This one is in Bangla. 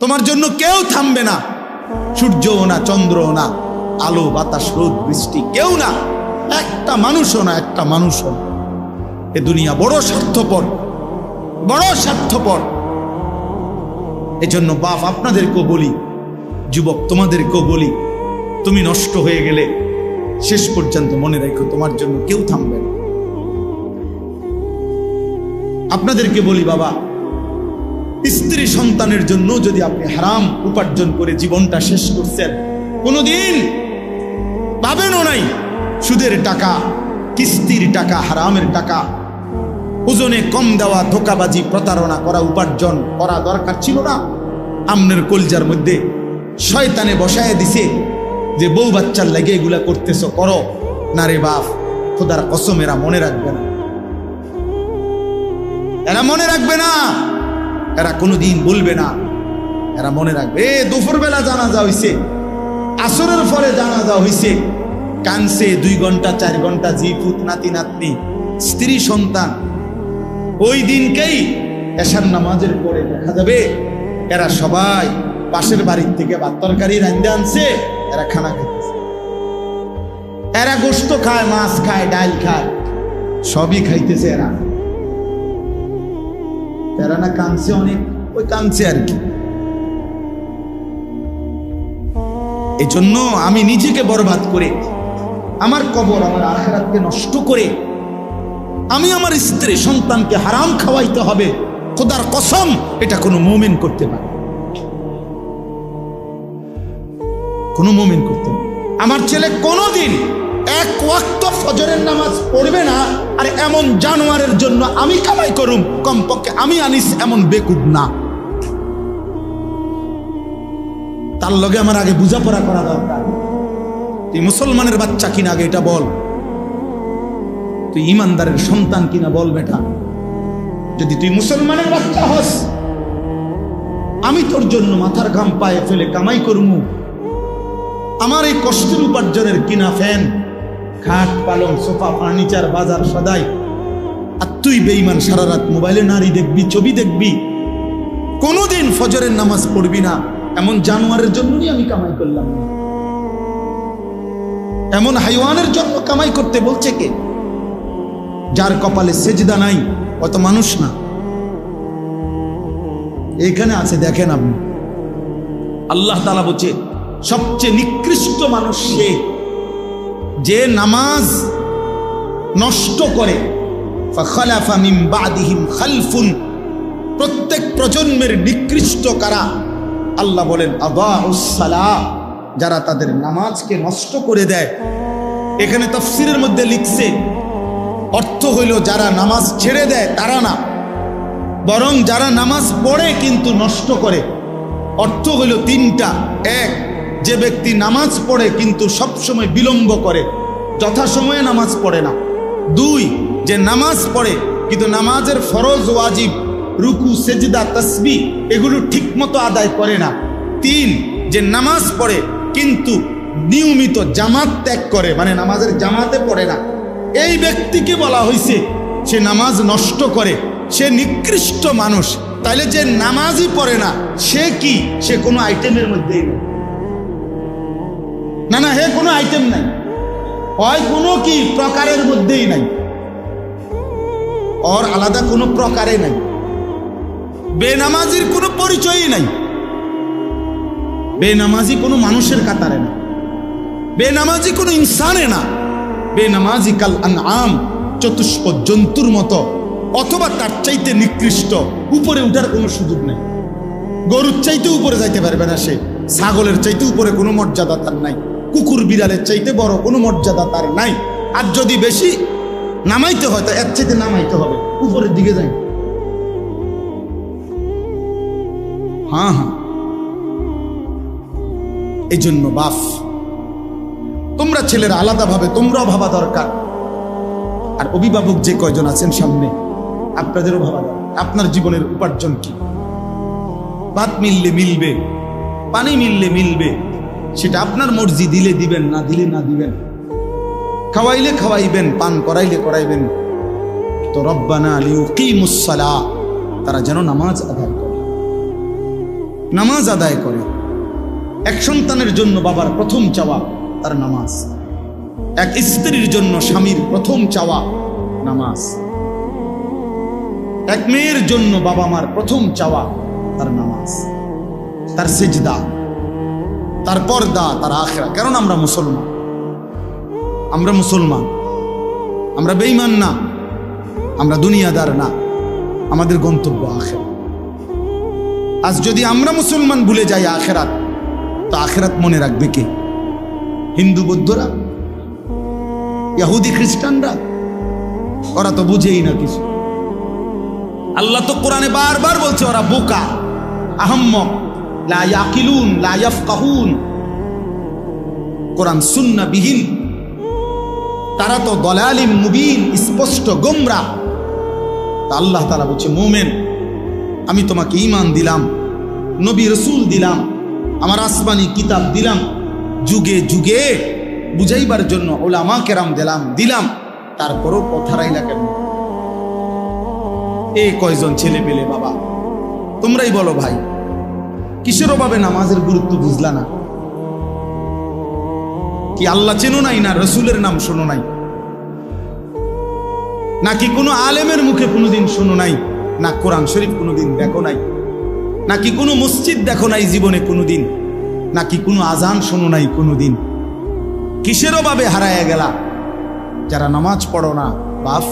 তোমার জন্য কেউ থামবে না, সূর্যও না, চন্দ্রও না, আলো বাতাস রোদ বৃষ্টি কেউ না, একটা মানুষও না, একটা মানুষও না। এ দুনিয়া বড় স্বার্থপর, বড় স্বার্থপর। এজন্য বাপ আপনাদেরকেও বলি, যুবক তোমাদেরকেও বলি, তুমি নষ্ট হয়ে গেলে শেষ পর্যন্ত মনে রাখো তোমার জন্য কেউ থামবে না। আপনাদেরকে বলি বাবা, স্ত্রী সন্তানের জন্য যদি আপনি হারাম উপার্জন করে জীবনটা শেষ করছেন, কোনোদিন পাবেনও নাই। সুদের টাকা, কিস্তির টাকা, হারামের টাকা, ওজনে কম দেওয়া, ধোকাবাজি, প্রতারণা করা উপার্জন করা দরকার ছিল না। আমনের কলজার মধ্যে শয়তানে বসায় দিছে যে বউ বাচ্চার লাগে এগুলা করতেছ, করো না রে বাপ, খোদার কসম এরা মনে রাখবে না, এরা মনে রাখবে না, এরা কোনোদিন বলবে না, এরা মনে রাখবে। দুপুরবেলা জানাজা হইছে, আসরের পরে জানাজা হইছে, কানছে 2 ঘন্টা 4 ঘন্টা, জি পুত নাতি নাতনি স্ত্রী সন্তান। ওই দিনকেই এশার নামাজের পরে দেখা যাবে এরা সবাই পাশের বাড়ির থেকে ভাত তরকারি রান্ধে আনছে, এরা খানা খাইতেছে, এরা গোশত খায়, মাছ খায়, ডাল খায়, সবই খাইতেছে। এরা না কানছে অনেক, ওই কানছে আর কি। এই জন্য আমি নিজেকে বরবাদ করে, আমার কবর, আমার আখিরাতকে নষ্ট করে আমি আমার স্ত্রী সন্তানকে হারাম খাওয়াইতে হবে, খোদার কসম এটা কোনো মুমিন করতে পারে, কোনো মুমিন করতে পারে। আমার ছেলে কোনোদিন 1 ওয়াক্ত ফজরের নামাজ পড়বে না, আর এমন জানোয়ারের জন্য আমি কামাই করুম, কমপক্ষে আমি আনিস এমন বেকুব না। তার লগে আমার আগে বোঝাপড়া করা দরকার। তুই মুসলমানের বাচ্চা কিনা আগে এটা বল, তুই ইমানদারের সন্তান কিনা বল বেটা। যদি তুই মুসলমানের বাচ্চা হস, আমি তোর জন্য মাথার ঘাম পায়ে ফেলে কামাই করমু, আমার এই কষ্টের উপার্জনের কিনা ফ্যান, খাট, পালং, সোফা, ফার্নিচার, বাজার সদাই, আর তুই বেঈমান সারা রাত মোবাইলে নারী দেখবি, ছবি দেখবি, কোনোদিন ফজরের নামাজ পড়বি না, এমন জানোয়ারের জন্যই আমি কামাই করলাম না। এমন হাইওয়ানের জন্য কামাই করতে বলছে কে? যার কপালে সেজদা নাই, অত মানুষ না। এখানে আছে, দেখেন আপনি, আল্লাহ তাআলা বলছে সবচেয়ে নিকৃষ্ট মানুষ সে যে নামাজ নষ্ট করে। ফাখালাফা মিন বাদিহিম খালফুন, প্রত্যেক প্রজন্মের নিকৃষ্ট কারা? আল্লাহ বলেন আদাউস সালাহ, যারা তাদের নামাজকে নষ্ট করে দেয়। এখানে তাফসীরের মধ্যে লিখছে, অর্থ হইল যারা নামাজ ছেড়ে দেয় তারা না, বরং যারা নামাজ পড়ে কিন্তু নষ্ট করে। অর্থ হইল 3টা। 1, যে ব্যক্তি নামাজ পড়ে কিন্তু সবসময় বিলম্ব করে, যথাসময়ে নামাজ পড়ে না। 2, যে নামাজ পড়ে কিন্তু নামাজের ফরজ, ওয়াজিব, রুকু, সেজদা, তাসবিহ এগুলো ঠিক মতো আদায় করে না। 3, যে নামাজ পড়ে কিন্তু নিয়মিত জামাত ত্যাগ করে, মানে নামাজের জামাতে পড়ে না। এই ব্যক্তিকে বলা হয়েছে সে নামাজ নষ্ট করে, সে নিকৃষ্ট মানুষ। তাইলে যে নামাজই পড়ে না সে কি? সে কোনো আইটেমের মধ্যেই না, না, হে কোনো আইটেম নাই, হয় কোনো কি প্রকারের মধ্যেই নাই, ওর আলাদা কোনো প্রকারে নাই। বেনামাজির কোনো পরিচয়ই নাই, বেনামাজি কোনো মানুষের কাতারে না, বেনামাজি কোনো ইনসানে না, বেনামাজি কাল আনআম, চতুষ্প জন্তুর মতো, অথবা তার চাইতে নিকৃষ্ট। উপরে উঠার কোনো সুযোগ নেই, গরুর চাইতে উপরে যাইতে পারবে না সে, ছাগলের চাইতে উপরে কোনো মর্যাদা তার নাই, কুকুর বিড়ালের চাইতে বড় কোনো মর্যাদা তার নাই। আর যদি বেশি নামাইতে হয় তা এর চাইতে নামাইতে হবে, উপরের দিকে যাই। হ্যাঁ, এই জন্য বাপ, তোমরা ছেলেরা আলাদাভাবে তোমরাও ভাবা দরকার। আর অভিভাবক যে কয়জন আছেন সামনে, আপনাদেরও ভাবা দরকার আপনার জীবনের উপার্জন কি। ভাত মিললে মিলবে, পানি মিললে মিলবে, সেটা আপনার মর্জি, দিলে দিবেন, না দিলে না দিবেন, খাওয়াইলে খাওয়াইবেন, পান করাইলে করাইবেন। তো রব্বানা লিউকিমুস সালাহ, তারা যেন নামাজ আদায় করে। নামাজ আদায় করে। এক সন্তানের জন্য বাবার প্রথম চাওয়া তার নামাজ, এক স্ত্রীর জন্য স্বামীর প্রথম চাওয়া নামাজ, এক মেয়ের জন্য বাবা মার প্রথম চাওয়া তার নামাজ, তার সিজদা, তার পর্দা, তার আখিরা। কারণ আমরা মুসলমান, আমরা বেঈমান না, আমরা দুনিয়াদার না, আমাদের গন্তব্য আখিরাত। আজ যদি আমরা মুসলমান ভুলে যাই আখিরাত, তো আখিরাত মনে রাখবে কে? হিন্দু বৌদ্ধরা, ইহুদি খ্রিস্টানরা? ওরা তো বুঝেই না কিছু। আল্লাহ তো কোরআনে বারবার বলছে ওরা বোকা, আহম্মক, লা ইয়াকিলুন, লা ইয়াফকাহুন। কোরআন সুন্নাহ বিহীন, তারা তো দলালিম মুবিন, স্পষ্ট গোমরা। আল্লাহ তাআলা বলছে মুমিন, আমি তোমাকে ঈমান দিলাম, নবী রাসূল দিলাম, আমার আসমানি কিতাব দিলাম, যুগে যুগে বুঝাইবার জন্য উলামা কেরাম দিলাম, তারপরও পথ হারাইলা কেন? এই কয়জন ছেলে পেলে বাবা, তোমরাই বলো ভাই, কিসের অভাবে নামাজের গুরুত্ব বুঝলা না? কি আল্লাহ চেনো নাই, না রসুলের নাম শোনো নাই, নাকি কোনো আলেমের মুখে কোনোদিন শোনো নাই, না কোরআন শরীফ কোনোদিন দেখো নাই, নাকি কোনো মসজিদ দেখো নাই জীবনে কোনোদিন, নাকি কোনো আজান শোনো নাই কোনোদিন? কিসের অভাবে হারায়া গেলা? যারা নামাজ পড়ো না বাপ,